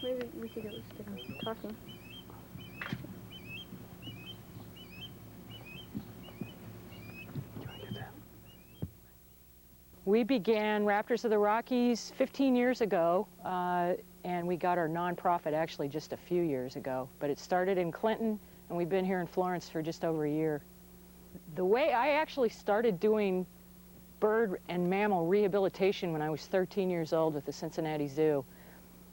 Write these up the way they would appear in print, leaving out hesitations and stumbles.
Maybe we could at least get him talking. We began Raptors of the Rockies 15 years ago, and we got our nonprofit actually just a few years ago. But it started in Clinton, and we've been here in Florence for just over a year. The way I actually started doing bird and mammal rehabilitation when I was 13 years old with the Cincinnati Zoo.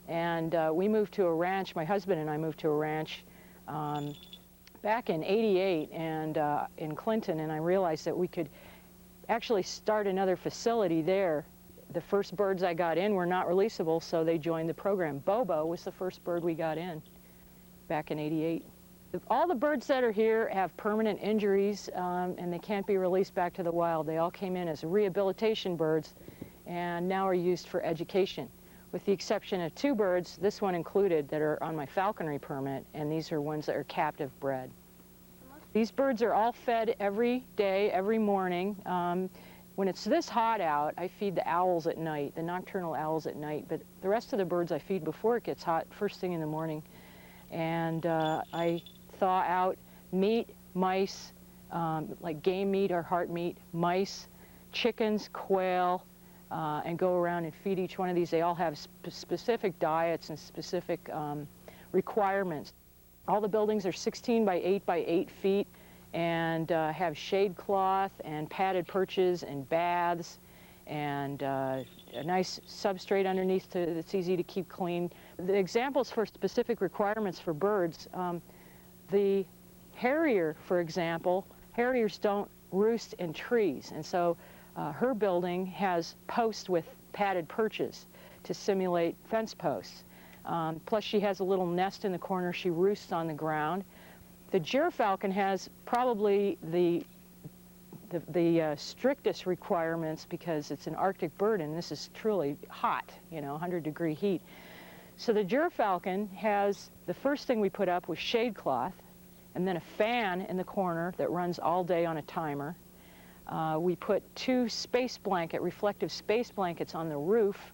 And we moved to a ranch, my husband and I moved to a ranch back in '88 and in Clinton, and I realized that we could actually start another facility there. The first birds I got in were not releasable, so they joined the program. Bobo was the first bird we got in back in '88. All the birds that are here have permanent injuries and they can't be released back to the wild. They all came in as rehabilitation birds and now are used for education, with the exception of 2 birds, this one included, that are on my falconry permit, and these are ones that are captive bred. These birds are all fed every day, every morning. When it's this hot out, I feed the owls at night, the nocturnal owls at night, but the rest of the birds I feed before it gets hot, first thing in the morning. And I thaw out meat, mice, like game meat or heart meat, mice, chickens, quail, and go around and feed each one of these. They all have specific diets and specific requirements. All the buildings are 16 by 8 by 8 feet and have shade cloth and padded perches and baths and a nice substrate underneath that's easy to keep clean. The examples for specific requirements for birds, the harrier, for example, harriers don't roost in trees, and so her building has posts with padded perches to simulate fence posts. Plus she has a little nest in the corner. She roosts on the ground. The gyrfalcon has probably the strictest requirements because it's an Arctic bird and this is truly hot, 100-degree heat. So the gyrfalcon has, the first thing we put up was shade cloth and then a fan in the corner that runs all day on a timer. We put 2 reflective space blankets on the roof.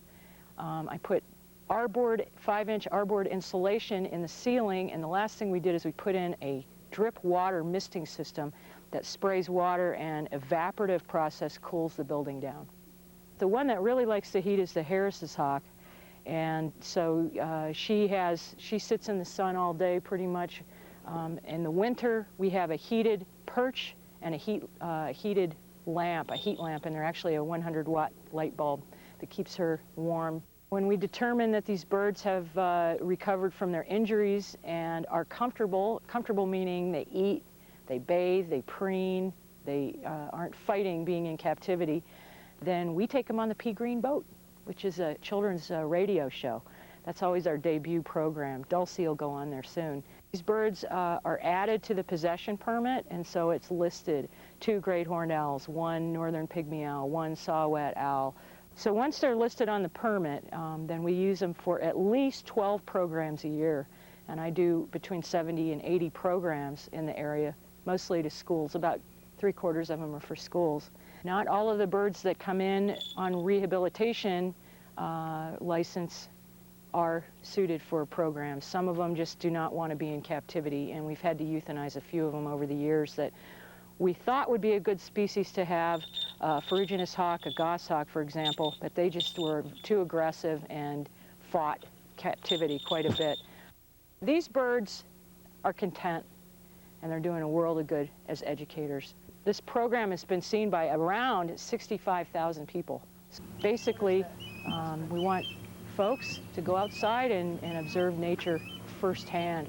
I put 5-inch R-board insulation in the ceiling, and the last thing we did is we put in a drip water misting system that sprays water and evaporative process cools the building down. The one that really likes the heat is the Harris's hawk, and so she sits in the sun all day pretty much. In the winter we have a heated perch and a heated lamp, a heat lamp, and they're actually a 100-watt light bulb that keeps her warm. When we determine that these birds have recovered from their injuries and are comfortable meaning they eat, they bathe, they preen, they aren't fighting being in captivity, then we take them on the Pea Green Boat, which is a children's radio show. That's always our debut program. Dulcie will go on there soon. These birds are added to the possession permit, and so it's listed 2 great horned owls, 1 northern pygmy owl, 1 saw-whet owl. So once they're listed on the permit, then we use them for at least 12 programs a year. And I do between 70 and 80 programs in the area, mostly to schools. About 3/4 of them are for schools. Not all of the birds that come in on rehabilitation license are suited for programs. Some of them just do not want to be in captivity, and we've had to euthanize a few of them over the years that we thought would be a good species to have, ferruginous hawk, a goshawk, for example, but they just were too aggressive and fought captivity quite a bit. These birds are content, and they're doing a world of good as educators. This program has been seen by around 65,000 people. Basically, we want folks to go outside and observe nature firsthand.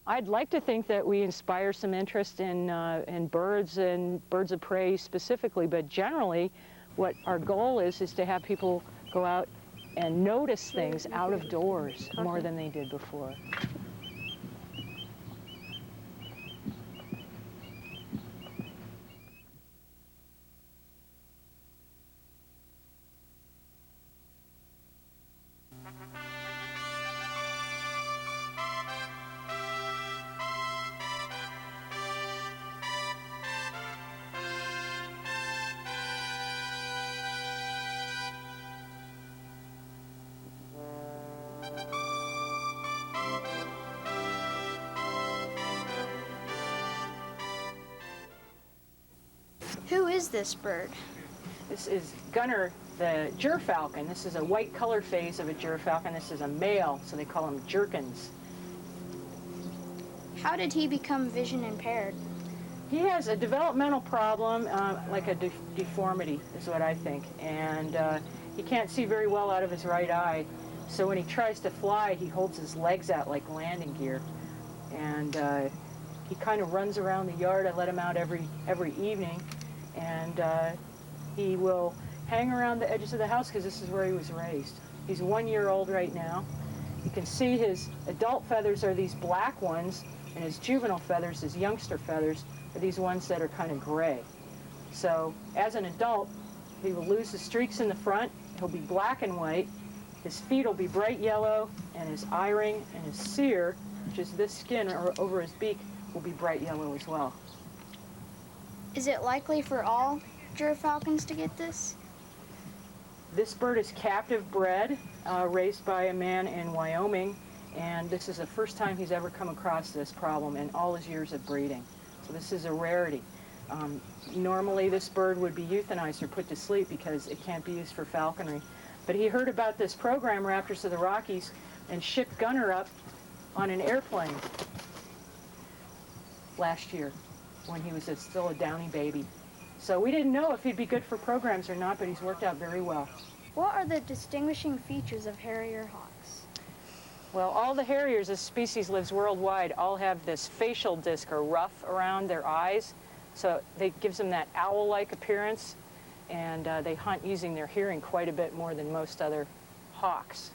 I'd like to think that we inspire some interest in birds and birds of prey specifically, but generally what our goal is to have people go out and notice things out of doors more than they did before. is this bird? This is Gunner, the gerfalcon. This is a white color phase of a gerfalcon. This is a male, so they call them jerkins. How did he become vision impaired? He has a developmental problem, like a deformity is what I think, and he can't see very well out of his right eye, so when he tries to fly, he holds his legs out like landing gear, and he kind of runs around the yard. I let him out every evening, and he will hang around the edges of the house because this is where he was raised. He's 1 year old right now. You can see his adult feathers are these black ones, and his juvenile feathers, his youngster feathers, are these ones that are kind of gray. So as an adult, he will lose the streaks in the front. He'll be black and white. His feet will be bright yellow, and his eye ring and his cere, which is this skin over his beak, will be bright yellow as well. Is it likely for all gerfalcons to get this? This bird is captive bred, raised by a man in Wyoming, and this is the first time he's ever come across this problem in all his years of breeding. So this is a rarity. Normally this bird would be euthanized or put to sleep because it can't be used for falconry. But he heard about this program, Raptors of the Rockies, and shipped Gunner up on an airplane last year when he was still a downy baby. So we didn't know if he'd be good for programs or not, but he's worked out very well. What are the distinguishing features of harrier hawks? Well, all the harriers, this species lives worldwide, all have this facial disc or ruff around their eyes. So it gives them that owl-like appearance, and they hunt using their hearing quite a bit more than most other hawks.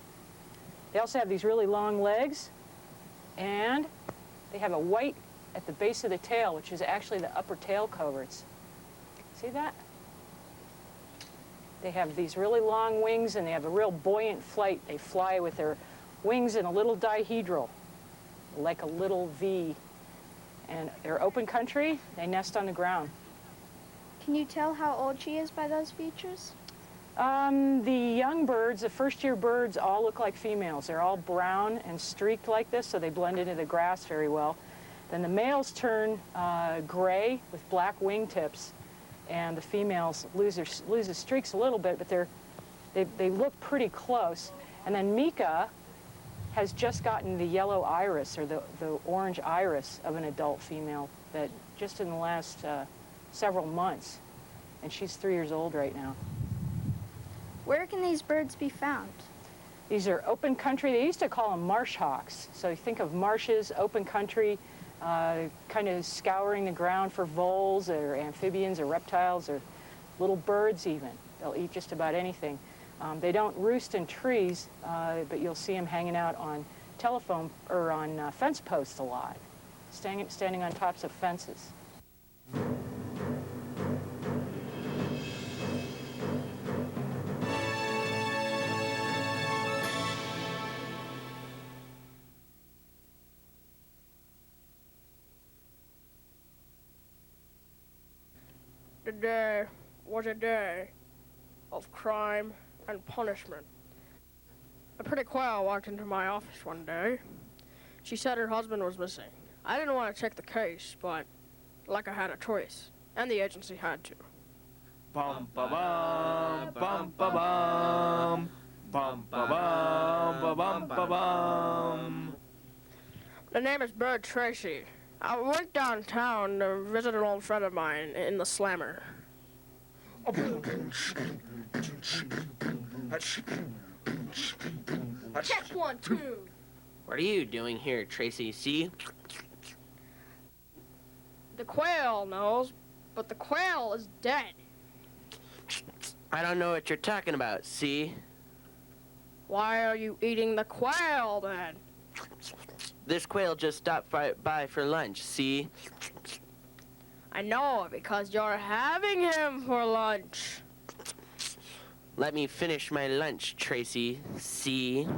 They also have these really long legs, and they have a white at the base of the tail, which is actually the upper tail coverts. See that? They have these really long wings, and they have a real buoyant flight. They fly with their wings in a little dihedral, like a little V. And they're open country. They nest on the ground. Can you tell how old she is by those features? The young birds, the first-year birds, all look like females. They're all brown and streaked like this, so they blend into the grass very well. Then the males turn gray with black wingtips, and the females lose the streaks a little bit, but they look pretty close. And then Mika has just gotten the yellow iris, or the orange iris of an adult female, that just in the last several months, and she's 3 years old right now. Where can these birds be found? These are open country. They used to call them marsh hawks. So you think of marshes, open country, kind of scouring the ground for voles or amphibians or reptiles or little birds even. They'll eat just about anything. They don't roost in trees, but you'll see them hanging out on telephone or on fence posts a lot, standing on tops of fences. Today was a day of crime and punishment. A pretty quail walked into my office one day. She said her husband was missing. I didn't want to check the case, but like I had a choice, and the agency had to. Bum ba bum, bum ba bum, bum ba bum, ba bum ba bum. The name is Bird Tracy. I went downtown to visit an old friend of mine in the slammer. Check 1, 2. What are you doing here, Tracy? See? The quail knows, but the quail is dead. I don't know what you're talking about, see? Why are you eating the quail then? This quail just stopped by for lunch, see? I know, because you're having him for lunch. Let me finish my lunch, Tracy, see?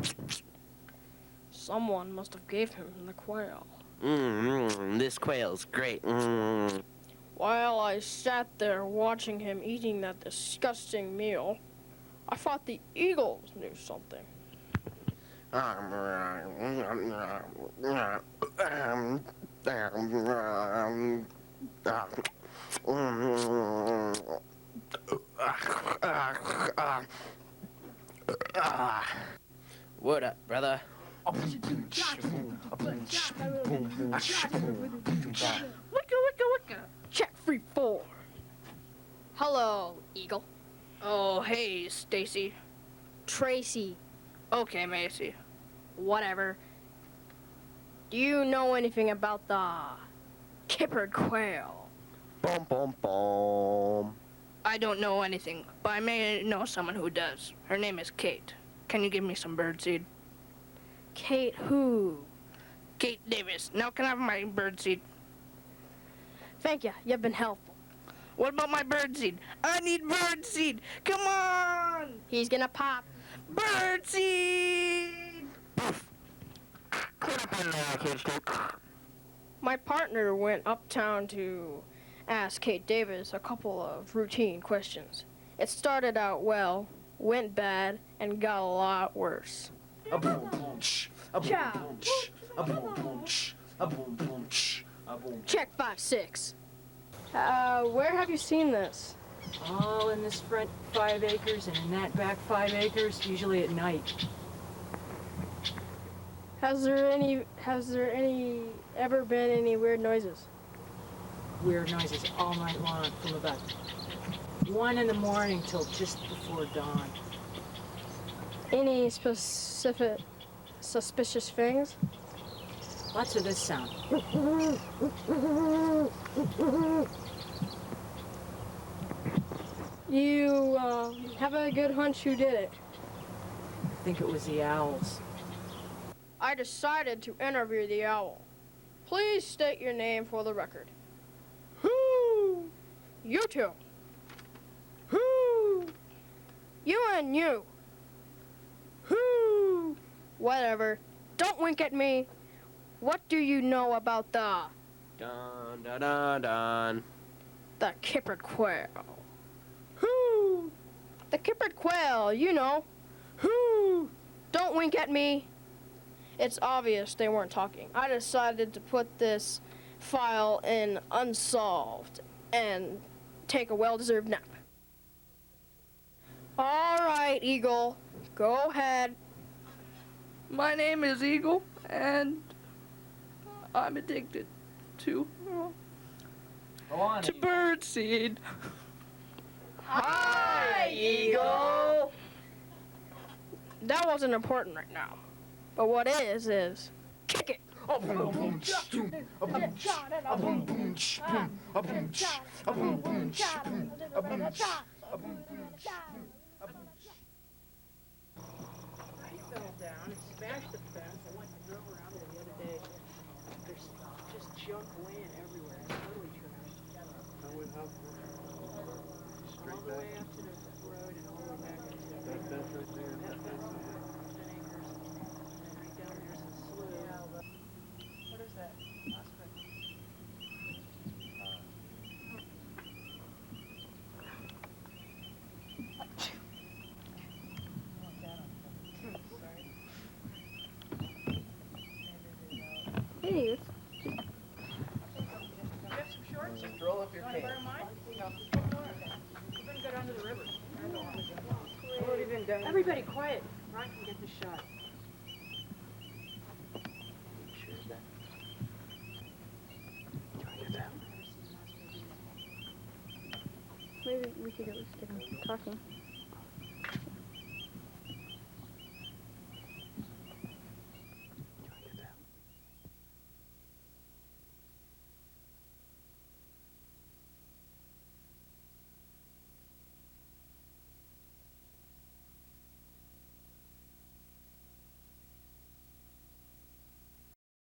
Someone must have gave him the quail. This quail's great. While I sat there watching him eating that disgusting meal, I thought the eagles knew something. What up, brother? Wicka, wicka, wicka. Check 3-4. Hello, Eagle. Oh, hey, Stacy. Tracy. Okay, Macy. Whatever. Do you know anything about the kippered quail? Boom, boom, boom. I don't know anything, but I may know someone who does. Her name is Kate. Can you give me some birdseed? Kate who? Kate Davis. Now can I have my birdseed? Thank you. You've been helpful. What about my birdseed? I need birdseed. Come on. He's gonna pop. Birdseed! My partner went uptown to ask Kate Davis a couple of routine questions. It started out well, went bad, and got a lot worse. Check 5-6. Where have you seen this? All in this front 5 acres and in that back 5 acres, usually at night. Has there ever been any weird noises? Weird noises all night long from about 1 in the morning till just before dawn. Any specific suspicious things? Lots of this sound. You have a good hunch who did it? I think it was the owls. I decided to interview the owl. Please state your name for the record. Who? You two. Who? You and you. Who? Whatever. Don't wink at me. What do you know about the Dun, dun, dun, dun. kippered quail? Who? The kippered quail, you know. Who? Don't wink at me. It's obvious they weren't talking. I decided to put this file in unsolved and take a well-deserved nap. All right, Eagle, go ahead. My name is Eagle, and I'm addicted to birdseed. Hi, Eagle. That wasn't important right now. But what is kick it. Fell down and smashed the fence. I went and drove around there the other day. There's just junk laying everywhere. It's totally trashed. All the way up to the road and all the way back into that fence right there. That fence is 10 acres. And then right down there's the slough. What is that? Osprey. Hey, Just roll up your pants. We're gonna go down to the river. Everybody quiet. Ron can get the shot. maybe we could at least get him talking.